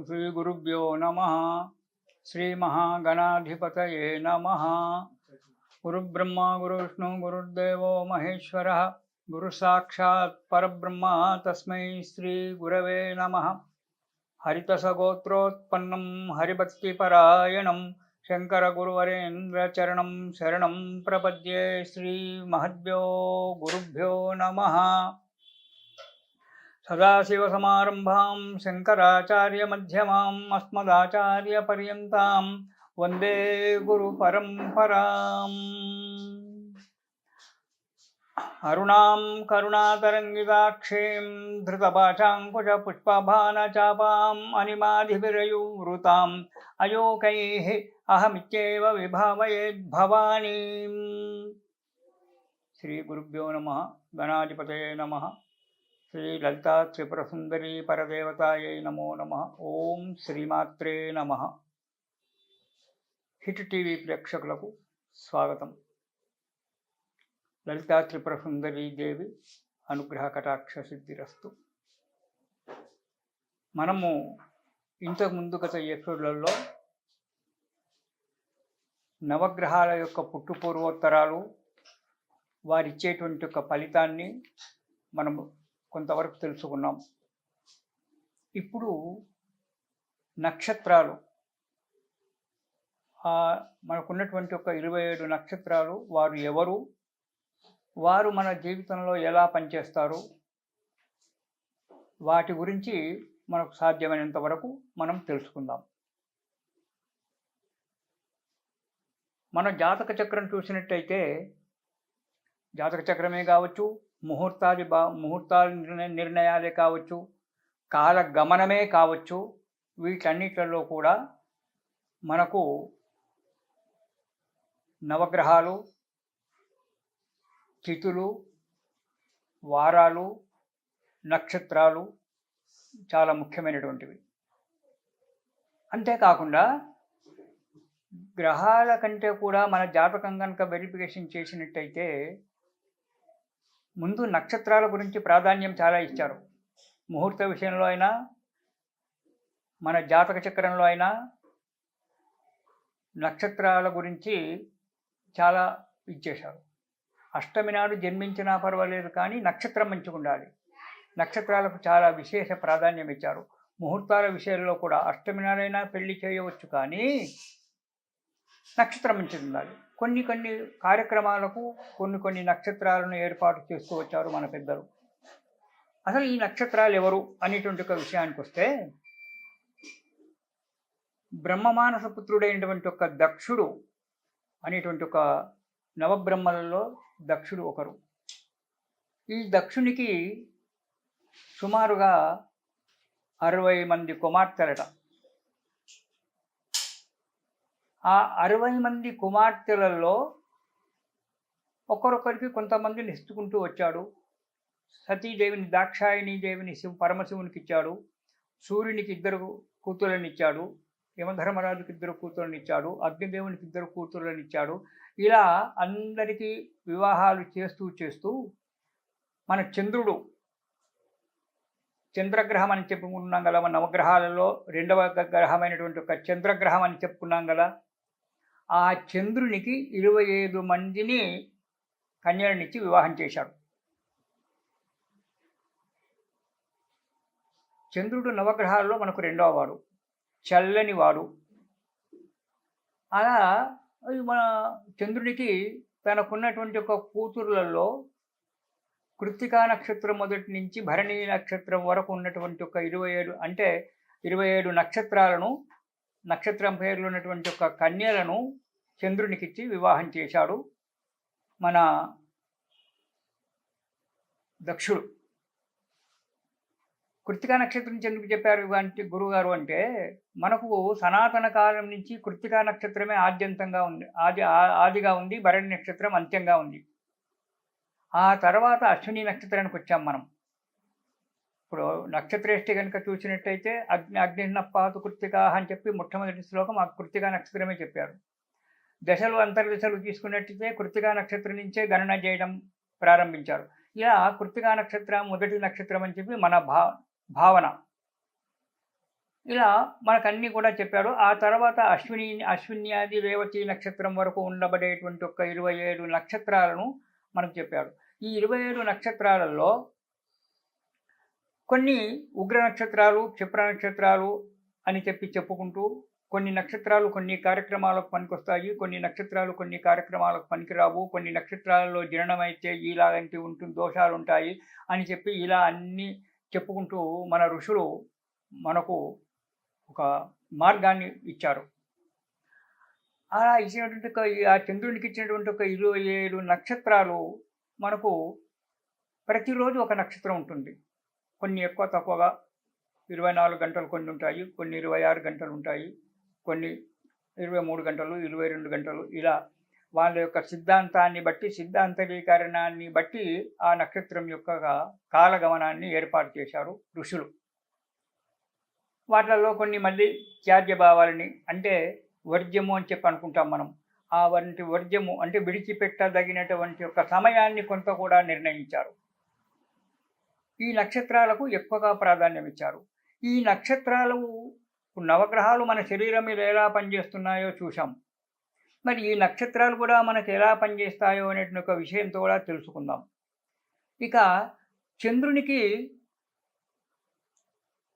श्रीगुरुभ्यो नमः। श्रीमहागणाधिपतये नमः। गुरुब्रह्मा गुरुविष्णु गुरुर्देवो महेश्वरः गुरुसाक्षात् परब्रह्म तस्मै श्रीगुरवे नमः। हरितसगोत्रोत्पन्नं हरिभक्तिपरायणं शङ्करगुरुवरेन्द्रचरणं शरणं प्रपद्ये। श्रीमहद्भ्यो गुरुभ्यो नमः। सदाशिवसमारम्भां शङ्कराचार्यमध्यमाम् अस्मदाचार्यपर्यन्तां वन्दे गुरुपरम्पराम्। अरुणां करुणातरङ्गिताक्षीं धृतपाशाङ्कुशपुष्पबाणचापाम् अनिमादिभिरयुवृताम् अयोकैः अहमित्येव विभावयेद्भवानीम्। श्रीगुरुभ्यो नमः। गणाधिपतये नमः। श्री ललिता त्रिपुर सुंदरी परदेवतायै नमो नमः। ओम श्रीमात्रे नमः। హిట్ టీవీ ప్రేక్షకులకు స్వాగతం. లలితా త్రిపుర సుందరీ దేవి అనుగ్రహ కటాక్ష సిద్ధిరస్తు. మనము ఇంతకు ముందు గత ఎపిసోడ్లలో నవగ్రహాల యొక్క పుట్టుపూర్వోత్తరాలు వారిచ్చేటువంటి ఒక ఫలితాన్ని మనము కొంతవరకు తెలుసుకున్నాం. ఇప్పుడు నక్షత్రాలు, మనకున్నటువంటి ఒక 27 నక్షత్రాలు, వారు ఎవరు, వారు మన జీవితంలో ఎలా పనిచేస్తారు, వాటి గురించి మనకు సాధ్యమైనంత వరకు మనం తెలుసుకుందాం. మన జాతక చక్రం చూసినట్టయితే జాతక చక్రమే కావచ్చు, ముహూర్తాల నిర్ణయాలే కావచ్చు, కాల గమనమే కావచ్చు, వీటన్నిటిలో కూడా మనకు నవగ్రహాలు, తిథులు, వారాలు, నక్షత్రాలు చాలా ముఖ్యమైనటువంటివి. అంతేకాకుండా గ్రహాల కంటే కూడా మన జాతకం కనుక వెరిఫికేషన్ చేసినట్టయితే ముందు నక్షత్రాల గురించి ప్రాధాన్యం చాలా ఇచ్చారు. ముహూర్త విషయంలో అయినా, మన జాతక చక్రంలో అయినా నక్షత్రాల గురించి చాలా ఇచ్చేశారు. అష్టమి నాడు జన్మించినా పర్వాలేదు, కానీ నక్షత్రం మంచిగా ఉండాలి. నక్షత్రాలకు చాలా విశేష ప్రాధాన్యం ఇచ్చారు. ముహూర్తాల విషయంలో కూడా అష్టమి నాడైనా పెళ్లి చేయవచ్చు, కానీ నక్షత్రం మంచిగా ఉండాలి. కొన్ని కార్యక్రమాలకు కొన్ని నక్షత్రాలను ఏర్పాటు చేస్తూ వచ్చారు మన పెద్దలు. అసలు ఈ నక్షత్రాలు ఎవరు అనేటువంటి ఒక విషయానికి వస్తే, బ్రహ్మమానస పుత్రుడైనటువంటి ఒక దక్షుడు అనేటువంటి ఒక నవబ్రహ్మలలో దక్షుడు ఒకరు. ఈ దక్షునికి సుమారుగా 60 మంది కుమార్తెలట. ఆ 60 మంది కుమార్తెలలో ఒకరొకరికి కొంతమందిని ఇస్తుకుంటూ వచ్చాడు. సతీదేవిని, దాక్షాయణీ దేవిని పరమశివునికి ఇచ్చాడు. సూర్యునికి 2 కూతుళ్ళని ఇచ్చాడు. యమధర్మరాజుకి 2 కూతుళ్ళని ఇచ్చాడు. అగ్నిదేవునికి 2 కూతుళ్ళని ఇచ్చాడు. ఇలా అందరికీ వివాహాలు చేస్తూ మన చంద్రుడు, చంద్రగ్రహం అని చెప్పుకున్నాం కదా, మన నవగ్రహాలలో 2వ గ్రహమైనటువంటి ఒక చంద్రగ్రహం అని చెప్పుకున్నాం కదా, ఆ చంద్రునికి 25 మందిని కన్యలనిచ్చి వివాహం చేశాడు. చంద్రుడు నవగ్రహాల్లో మనకు 2వ వాడు, చల్లని వాడు. అలా మన చంద్రునికి తనకున్నటువంటి ఒక కూతుర్లలో కృత్తికా నక్షత్రం మొదటి నుంచి భరణి నక్షత్రం వరకు ఉన్నటువంటి ఒక 27 నక్షత్రాలను, నక్షత్రం పేర్లు ఉన్నటువంటి ఒక కన్యలను చంద్రునికిచ్చి వివాహం చేశాడు మన దక్షుడు. కృత్తికా నక్షత్రం ఎందుకు చెప్పారు అంటే గురువుగారు అంటే, మనకు సనాతన కాలం నుంచి కృత్తికా నక్షత్రమే ఆద్యంతంగా ఉంది, ఆదిగా ఉంది, భరణి నక్షత్రం అంత్యంగా ఉంది. ఆ తర్వాత అశ్విని నక్షత్రానికి వచ్చాం మనం. ఇప్పుడు నక్షత్రేష్టి కనుక చూసినట్టయితే అగ్నిన్నపాతు కృత్తికా అని చెప్పి మొట్టమొదటి శ్లోకం ఆ కృత్తికా నక్షత్రమే చెప్పారు. దశలు అంతర్దశలు తీసుకున్నట్టయితే కృత్తికా నక్షత్రం నుంచే గణన చేయడం ప్రారంభించారు. ఇలా కృత్తికా నక్షత్రం మొదటి నక్షత్రం అని చెప్పి మన భావన. ఇలా మనకన్నీ కూడా చెప్పాడు. ఆ తర్వాత అశ్విన్యాది రేవతి నక్షత్రం వరకు ఉండబడేటువంటి ఒక 27 నక్షత్రాలను మనకు చెప్పాడు. ఈ 27 నక్షత్రాలలో కొన్ని ఉగ్ర నక్షత్రాలు, క్షిప్ర నక్షత్రాలు అని చెప్పుకుంటూ కొన్ని నక్షత్రాలు కొన్ని కార్యక్రమాలకు పనికొస్తాయి. కొన్ని నక్షత్రాలు కొన్ని కార్యక్రమాలకు పనికిరావు. కొన్ని నక్షత్రాలలో జననమైతే ఇలాంటి దోషాలుంటాయి అని చెప్పి ఇలా అన్నీ చెప్పుకుంటూ మన ఋషులు మనకు ఒక మార్గాన్ని ఇచ్చారు. అలా ఇచ్చినటువంటి ఆ చంద్రునికి ఇచ్చినటువంటి ఒక 27 నక్షత్రాలు మనకు ప్రతిరోజు ఒక నక్షత్రం ఉంటుంది. కొన్ని ఎక్కువ తక్కువగా 24 గంటలు కొన్ని ఉంటాయి, కొన్ని 26 గంటలు ఉంటాయి, కొన్ని 23 గంటలు, 22 గంటలు ఇలా వాళ్ళ యొక్క సిద్ధాంతాన్ని బట్టి, సిద్ధాంతరీకరణాన్ని బట్టి ఆ నక్షత్రం యొక్క కాలగమనాన్ని ఏర్పాటు చేశారు ఋషులు. వాటిల్లో కొన్ని మళ్ళీ త్యాజ్య భావాలని అంటే వర్జ్యము అని చెప్పి అనుకుంటాం మనం. ఆ వంటి వర్జ్యము అంటే విడిచిపెట్టదగినటువంటి ఒక సమయాన్ని కొంత కూడా నిర్ణయించారు. ఈ నక్షత్రాలకు ఎక్కువగా ప్రాధాన్యం ఇచ్చారు. ఈ నక్షత్రాలు నవగ్రహాలు మన శరీరం మీద ఎలా పనిచేస్తున్నాయో చూసాం. మరి ఈ నక్షత్రాలు కూడా మనకు ఎలా పనిచేస్తాయో అనే ఒక విషయంతో కూడా తెలుసుకుందాం. ఇక చంద్రునికి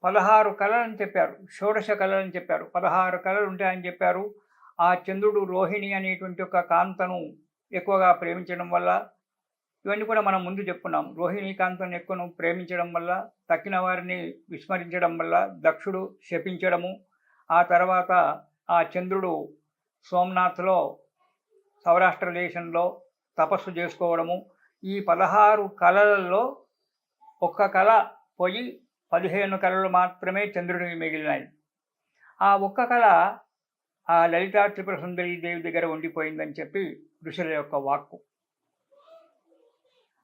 16 కళలని చెప్పారు, షోడశ కళలని చెప్పారు, 16 కళలు ఉంటాయని చెప్పారు. ఆ చంద్రుడు రోహిణి అనేటువంటి ఒక కాంతను ఎక్కువగా ప్రేమించడం వల్ల, ఇవన్నీ కూడా మనం ముందు చెప్పుకున్నాం. రోహిణీ కాంతను ఎక్కువను ప్రేమించడం వల్ల, తక్కిన వారిని విస్మరించడం వల్ల దక్షుడు శపించడము, ఆ తర్వాత ఆ చంద్రుడు సోమనాథ్లో సౌరాష్ట్ర దేశంలో తపస్సు చేసుకోవడము, ఈ 16 కళలలో ఒక్క కళ పోయి 15 కళలు మాత్రమే చంద్రుడికి మిగిలినాయి. ఆ ఒక్క కళ ఆ లలితా త్రిపుర సుందరీ దేవి దగ్గర ఉండిపోయిందని చెప్పి ఋషుల యొక్క వాక్కు.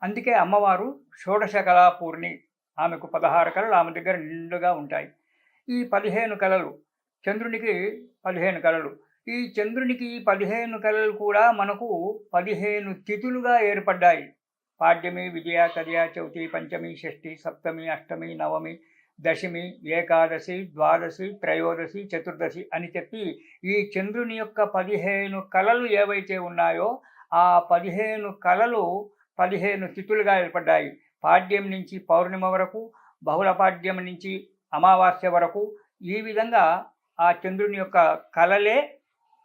అందుకే అమ్మవారు షోడశ కళాపూర్ణి. ఆమెకు 16 కళలు ఆమె దగ్గర నిండుగా ఉంటాయి. ఈ 15 కళలు చంద్రునికి 15 కళలు. ఈ చంద్రునికి 15 కళలు కూడా మనకు 15 తిథులుగా ఏర్పడ్డాయి. పాడ్యమి, విజయ, తదియ, చవితి, పంచమి, షష్ఠి, సప్తమి, అష్టమి, నవమి, దశమి, ఏకాదశి, ద్వాదశి, త్రయోదశి, చతుర్దశి అని చెప్పి ఈ చంద్రుని యొక్క 15 కళలు ఏవైతే ఉన్నాయో ఆ 15 కళలు 15 తిథులుగా ఏర్పడ్డాయి. పాడ్యం నుంచి పౌర్ణిమ వరకు, బహుళ పాడ్యం నుంచి అమావాస్య వరకు ఈ విధంగా ఆ చంద్రుని యొక్క కళలే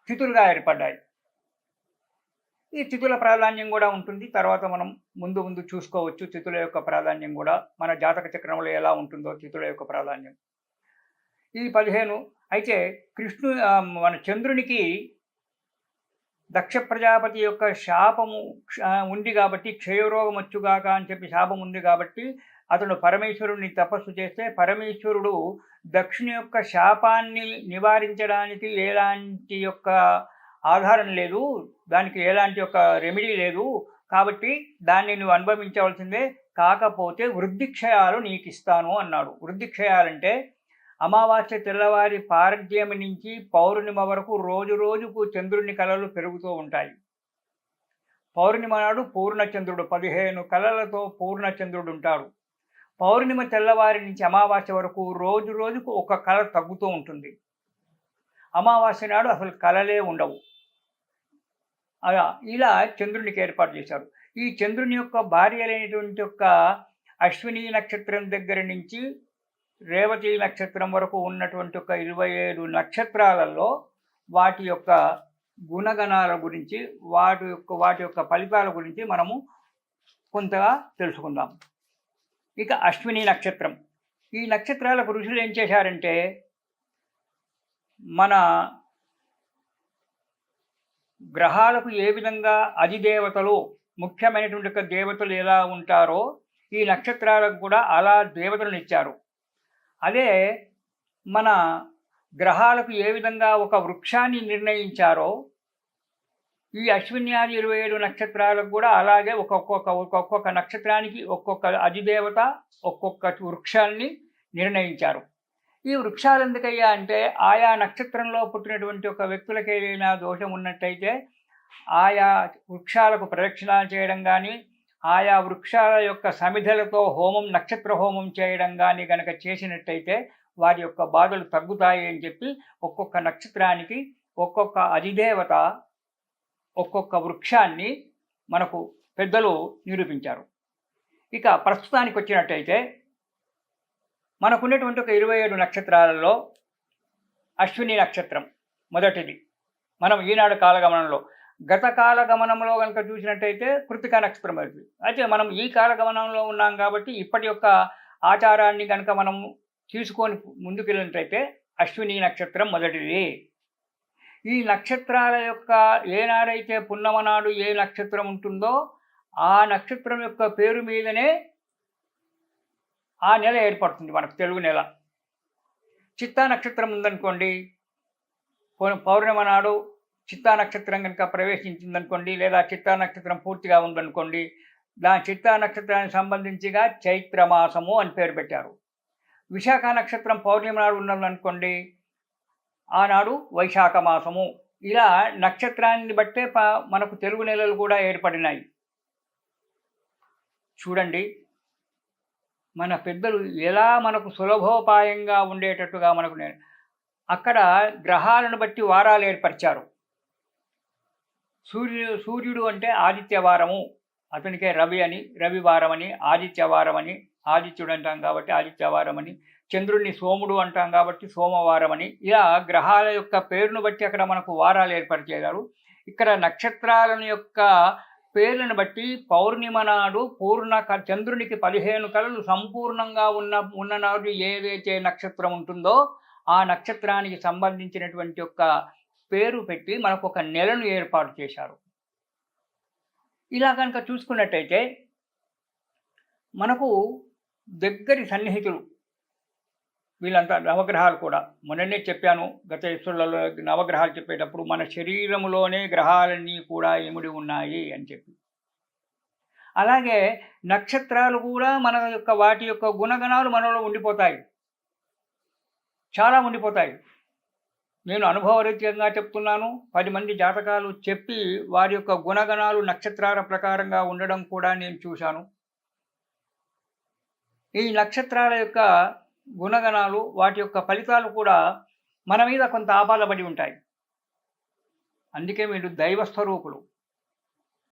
తిథులుగా ఏర్పడ్డాయి. ఈ తిథుల ప్రాధాన్యం కూడా ఉంటుంది. తర్వాత మనం ముందు చూసుకోవచ్చు తిథుల యొక్క ప్రాధాన్యం కూడా. మన జాతక చక్రంలో ఎలా ఉంటుందో తిథుల యొక్క ప్రాధాన్యం. ఈ 15 అయితే మన చంద్రునికి దక్ష ప్రజాపతి యొక్క శాపము ఉంది కాబట్టి, క్షయరోగం వచ్చుగాక అని చెప్పి శాపం ఉంది కాబట్టి అతడు పరమేశ్వరుడిని తపస్సు చేస్తే పరమేశ్వరుడు దక్షుని యొక్క శాపాన్ని నివారించడానికి ఎలాంటి యొక్క ఆధారం లేదు, దానికి ఎలాంటి ఒక రెమెడీ లేదు, కాబట్టి దాన్ని నువ్వు అనుభవించవలసిందే, కాకపోతే వృద్ధిక్షయాలు నీకు ఇస్తాను అన్నాడు. వృద్ధిక్షయాలంటే అమావాస్య తెల్లవారి పారజ్యం నుంచి పౌర్ణిమ వరకు రోజుకు చంద్రుని కళలు పెరుగుతూ ఉంటాయి. పౌర్ణిమ నాడు పూర్ణచంద్రుడు 15 కళలతో పూర్ణచంద్రుడు ఉంటాడు. పౌర్ణిమ తెల్లవారి నుంచి అమావాస్య వరకు రోజుకు ఒక కళ తగ్గుతూ ఉంటుంది. అమావాస్య నాడు అసలు కళలే ఉండవు. అలా ఇలా చంద్రునికి ఏర్పాటు చేశారు. ఈ చంద్రుని యొక్క భార్యలైనటువంటి యొక్క అశ్విని నక్షత్రం దగ్గర నుంచి రేవతి నక్షత్రం వరకు ఉన్నటువంటి ఒక 27 నక్షత్రాలలో వాటి యొక్క గుణగణాల గురించి, వాటి యొక్క ఫలితాల గురించి మనము కొంతగా తెలుసుకుందాం. ఇక అశ్విని నక్షత్రం. ఈ నక్షత్రాలకు ఋషులు ఏం చేశారంటే, మన గ్రహాలకు ఏ విధంగా అధిదేవతలు, ముఖ్యమైనటువంటి దేవతలు ఎలా ఉంటారో ఈ నక్షత్రాలకు కూడా అలా దేవతలను ఇచ్చారు. అదే మన గ్రహాలకు ఏ విధంగా ఒక వృక్షాన్ని నిర్ణయించారో ఈ అశ్విన్యాది 27 నక్షత్రాలకు కూడా అలాగే ఒక్కొక్క నక్షత్రానికి ఒక్కొక్క అధిదేవత, ఒక్కొక్క వృక్షాన్ని నిర్ణయించారు. ఈ వృక్షాలు ఎందుకయ్యా అంటే, ఆయా నక్షత్రంలో పుట్టినటువంటి ఒక వ్యక్తులకు ఏదైనా దోషం ఉన్నట్టయితే ఆయా వృక్షాలకు ప్రదక్షిణాలు చేయడం కానీ, ఆయా వృక్షాల యొక్క సమిధలతో నక్షత్ర హోమం చేయడం కానీ కనుక చేసినట్టయితే వారి యొక్క బాధలు తగ్గుతాయి అని చెప్పి ఒక్కొక్క నక్షత్రానికి ఒక్కొక్క అధిదేవత ఒక్కొక్క వృక్షాన్ని మనకు పెద్దలు నిరూపించారు. ఇక ప్రస్తుతానికి వచ్చినట్టయితే మనకున్నటువంటి ఒక 27 నక్షత్రాలలో అశ్విని నక్షత్రం మొదటిది. మనం ఈనాడు కాలగమనంలో గత కాలగమనంలో కనుక చూసినట్టయితే కృత్తికా నక్షత్రం అవుతుంది. అయితే మనం ఈ కాలగమనంలో ఉన్నాం కాబట్టి ఇప్పటి యొక్క ఆచారాన్ని కనుక మనం తీసుకొని ముందుకెళ్ళినట్టయితే అశ్విని నక్షత్రం మొదటిది. ఈ నక్షత్రాల యొక్క ఏనాడైతే పున్నమ నాడు ఏ నక్షత్రం ఉంటుందో ఆ నక్షత్రం యొక్క పేరు మీదనే ఆ నెల ఏర్పడుతుంది, మనకు తెలుగు నెల. చిత్తా నక్షత్రం ఉందనుకోండి, పౌర్ణమి నాడు చిత్తా నక్షత్రం కనుక ప్రవేశించిందనుకోండి, లేదా చిత్తా నక్షత్రం పూర్తిగా ఉందనుకోండి, దాని చిత్తా నక్షత్రానికి సంబంధించిగా చైత్రమాసము అని పేరు పెట్టారు. విశాఖ నక్షత్రం పౌర్ణమి నాడు ఉన్నదనుకోండి, ఆనాడు వైశాఖ మాసము. ఇలా నక్షత్రాన్ని బట్టే మనకు తెలుగు నెలలు కూడా ఏర్పడినాయి. చూడండి, మన పెద్దలు ఎలా మనకు సులభోపాయంగా ఉండేటట్టుగా మనకు అక్కడ గ్రహాలను బట్టి వారాలు ఏర్పరిచారు. సూర్యుడు అంటే ఆదిత్యవారము, అతనికే రవి అని రవివారం అని, ఆదిత్యవారం అని ఆదిత్యుడు అంటాం కాబట్టి ఆదిత్యవారం అని, చంద్రుడిని సోముడు అంటాం కాబట్టి సోమవారం అని, ఇలా గ్రహాల యొక్క పేరును బట్టి అక్కడ మనకు వారాలు ఏర్పరిచేశారు. ఇక్కడ నక్షత్రాలను యొక్క పేర్లను బట్టి పౌర్ణిమ నాడు చంద్రునికి 15 కళలు సంపూర్ణంగా ఉన్న నాడు ఏదైతే నక్షత్రం ఉంటుందో ఆ నక్షత్రానికి సంబంధించినటువంటి యొక్క పేరు పెట్టి మనకు ఒక నెలను ఏర్పాటు చేశారు. ఇలా కనుక చూసుకున్నట్టయితే మనకు దగ్గరి సన్నిహితులు వీళ్ళంతా నవగ్రహాలు కూడా. మొన్ననే చెప్పాను గత ఎపిసోడ్లలో నవగ్రహాలు చెప్పేటప్పుడు మన శరీరంలోనే గ్రహాలన్నీ కూడా ఇమిడి ఉన్నాయి అని చెప్పి. అలాగే నక్షత్రాలు కూడా మన యొక్క వాటి యొక్క గుణగణాలు మనలో ఉండిపోతాయి, చాలా ఉండిపోతాయి. నేను అనుభవరీత్యంగా చెప్తున్నాను. 10 మంది జాతకాలు చెప్పి వారి యొక్క గుణగణాలు నక్షత్రాల ప్రకారంగా ఉండడం కూడా నేను చూశాను. ఈ నక్షత్రాల యొక్క గుణగణాలు వాటి యొక్క ఫలితాలు కూడా మన మీద కొంత ఆపాదపడి ఉంటాయి. అందుకే మీరు దైవ స్వరూపులు.